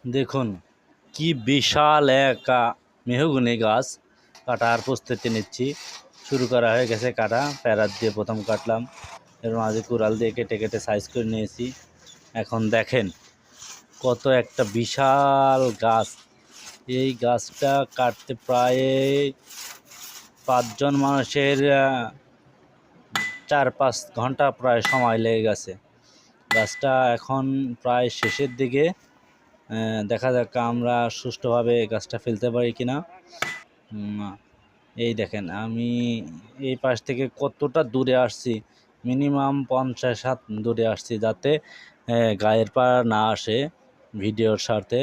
দেখুন কি বিশাল এক মেহগনি গাছ কাটার প্রস্তুতি নিচ্ছি। শুরু করা হয়ে গেছে কাটা। প্যারাত দিয়ে প্রথম কাটলাম, এর মাঝে কুড়াল দিয়ে কেটে কেটে সাইজ করে নিয়েছি। এখন দেখেন কত একটা বিশাল গাছ। এই গাছটা কাটতে প্রায় 5 জন মানুষের 4-5 ঘন্টা প্রায় সময় লেগে গেছে। গাছটা এখন প্রায় শেষের দিকে। দেখা যাক আমরা সুষ্ঠুভাবে গাছটা ফেলতে পারি কিনা। এই দেখেন আমি এই পাশ থেকে কতটা দূরে আসছি, মিনিমাম 50 হাত দূরে আসছি, যাতে গায়ের পা না আসে ভিডিওর স্বার্থে।